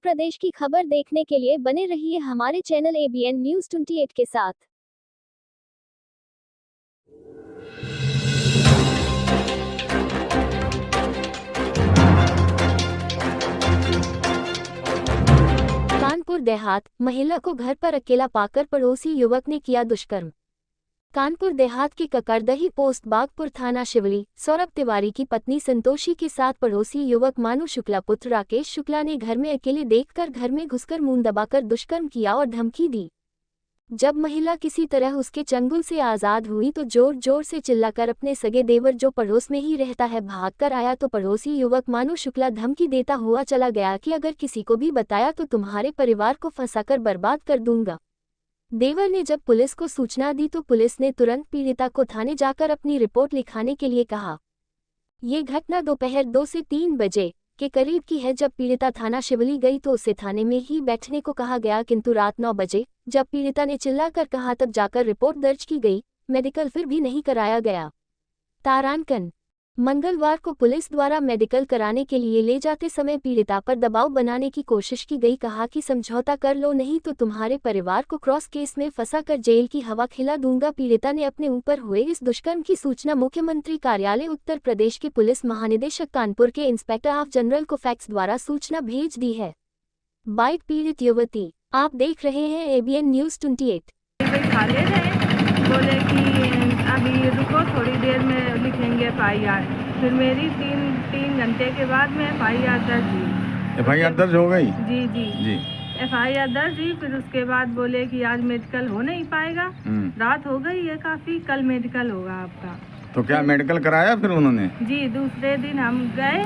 प्रदेश की खबर देखने के लिए बने रहिए हमारे चैनल ABN न्यूज़ 28 के साथ। कानपुर देहात, महिला को घर पर अकेला पाकर पड़ोसी युवक ने किया दुष्कर्म। कानपुर देहात की ककरदही पोस्ट बागपुर थाना शिवली सौरभ तिवारी की पत्नी संतोषी के साथ पड़ोसी युवक मानू शुक्ला पुत्र राकेश शुक्ला ने घर में अकेले देखकर घर में घुसकर मुंह दबाकर दुष्कर्म किया और धमकी दी। जब महिला किसी तरह उसके चंगुल से आजाद हुई तो जोर जोर से चिल्लाकर अपने सगे देवर जो पड़ोस में ही रहता है भागकर आया तो पड़ोसी युवक मानू शुक्ला धमकी देता हुआ चला गया कि अगर किसी को भी बताया तो तुम्हारे परिवार को फंसाकर बर्बाद कर दूंगा। देवर ने जब पुलिस को सूचना दी तो पुलिस ने तुरंत पीड़िता को थाने जाकर अपनी रिपोर्ट लिखाने के लिए कहा। ये घटना दोपहर 2 से 3 बजे के करीब की है। जब पीड़िता थाना शिवली गई तो उसे थाने में ही बैठने को कहा गया, किंतु रात 9 बजे जब पीड़िता ने चिल्लाकर कहा तब जाकर रिपोर्ट दर्ज की गई। मेडिकल फिर भी नहीं कराया गया। तारांकन मंगलवार को पुलिस द्वारा मेडिकल कराने के लिए ले जाते समय पीड़िता पर दबाव बनाने की कोशिश की गई। कहा कि समझौता कर लो नहीं तो तुम्हारे परिवार को क्रॉस केस में फंसाकर जेल की हवा खिला दूंगा। पीड़िता ने अपने ऊपर हुए इस दुष्कर्म की सूचना मुख्यमंत्री कार्यालय उत्तर प्रदेश के पुलिस महानिदेशक कानपुर के इंस्पेक्टर ऑफ जनरल को फैक्स द्वारा सूचना भेज दी है। बाइट पीड़ित युवती, आप देख रहे हैं ABN न्यूज़ 28। बोले कि अभी रुको थोड़ी देर में लिखेंगे FIR। फिर मेरी तीन घंटे के बाद में FIR दर्ज हुई। FIR दर्ज हो गई? जी। FIR दर्ज हुई। फिर उसके बाद बोले कि आज मेडिकल हो नहीं पाएगा, रात हो गई है काफ़ी, कल मेडिकल होगा आपका। तो क्या मेडिकल कराया फिर उन्होंने? जी, दूसरे दिन हम गए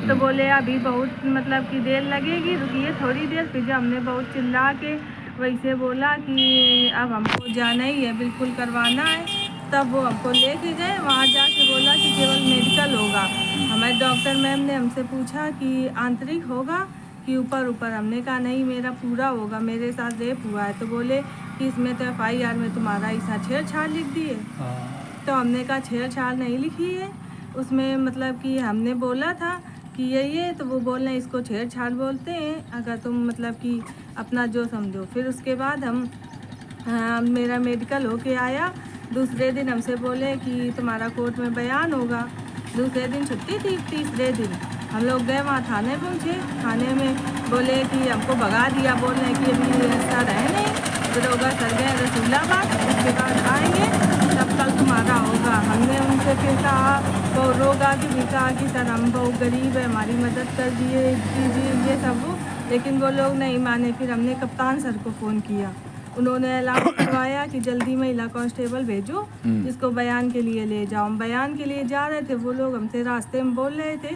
तो बोले अभी बहुत मतलब कि देर लगेगी, रुकिए थोड़ी देर। फिर हमने बहुत चिल्ला के वैसे बोला कि अब हमको जाना ही है, बिल्कुल करवाना है, तब वो हमको लेके गए। वहाँ जाके बोला कि केवल मेडिकल होगा। हमारे डॉक्टर मैम ने हमसे पूछा कि आंतरिक होगा कि ऊपर। हमने कहा नहीं, मेरा पूरा होगा, मेरे साथ रेप हुआ है। तो बोले कि इसमें तो FIR में तुम्हारा ऐसा छेड़छाड़ लिख दिए। तो हमने कहा छेड़छाड़ नहीं लिखी है उसमें, मतलब कि हमने बोला था कि यही है। तो वो बोल रहे हैं इसको छेड़छाड़ बोलते हैं, अगर तुम मतलब कि अपना जो समझो। फिर उसके बाद मेरा मेडिकल होके आया। दूसरे दिन हमसे बोले कि तुम्हारा कोर्ट में बयान होगा। दूसरे दिन छुट्टी थी। तीसरे दिन हम लोग गए, वहाँ थाने पहुँचे। थाने में बोले कि हमको भगा दिया, बोल रहे कि अभी ऐसा रहे नहीं। दरोगा सर गए रसूलाबाद, उसके बाद आएंगे तब कल तुम्हारा होगा। हमने उनसे फिर कहा, वो रोगा कि भी कहा कि सर हम बहुत गरीब है, हमारी मदद कर दीजिए ये सब वो। लेकिन वो लोग नहीं माने। फिर हमने कप्तान सर को फ़ोन किया, उन्होंने ऐलान करवाया कि जल्दी महिला कांस्टेबल भेजो जिसको बयान के लिए ले जाओ। हम बयान के लिए जा रहे थे, वो लोग हमसे रास्ते में बोल रहे थे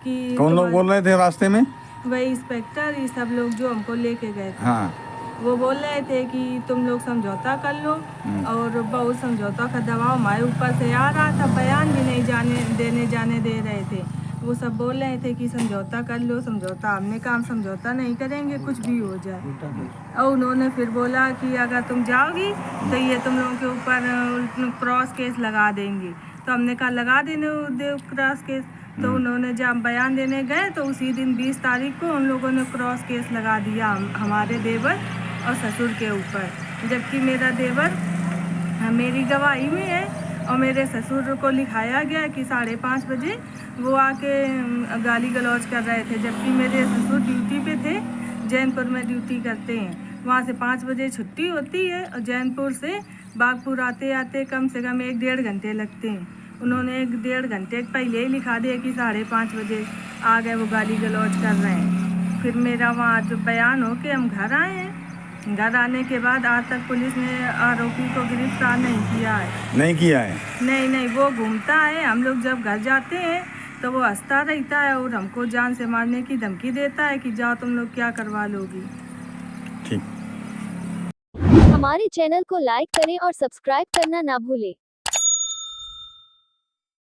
कि कौन लोग बोल रहे थे रास्ते में? वही इंस्पेक्टर, ये सब लोग जो हमको लेके गए थे। हाँ। वो बोल रहे थे कि तुम लोग समझौता कर लो, और बहुत समझौता का दबाव हमारे ऊपर से आ रहा था। बयान भी नहीं जाने दे रहे थे। वो सब बोल रहे थे कि समझौता कर लो समझौता। हमने कहा हम समझौता नहीं करेंगे, कुछ भी हो जाए। और उन्होंने फिर बोला कि अगर तुम जाओगी तो ये तुम लोगों के ऊपर क्रॉस केस लगा देंगे। तो हमने कहा लगा देने दो क्रॉस केस। तो उन्होंने जब बयान देने गए तो उसी दिन 20 तारीख को उन लोगों ने क्रॉस केस लगा दिया हमारे देवर और ससुर के ऊपर। जबकि मेरा देवर मेरी गवाही में है और मेरे ससुर को लिखाया गया कि 5:30 बजे वो आके गाली गलौज कर रहे थे। जबकि मेरे ससुर ड्यूटी पे थे, जैनपुर में ड्यूटी करते हैं। वहाँ से 5 बजे छुट्टी होती है और जैनपुर से बागपुर आते आते कम से कम 1-1.5 घंटे लगते हैं। उन्होंने 1-1.5 घंटे पहले ही लिखा दिया कि 5:30 बजे आ गए, वो गाली गलौज कर रहे हैं। फिर मेरा वहाँ जो बयान हो के हम घर आए हैं। घर आने के बाद आज तक पुलिस ने आरोपी को गिरफ्तार नहीं किया है। नहीं, वो घूमता है। हम लोग जब घर जाते हैं तो वो हंसता रहता है और हमको जान से मारने की धमकी देता है कि जाओ तुम लोग क्या करवा लोगी। ठीक। हमारे चैनल को लाइक करें और सब्सक्राइब करना ना भूलें।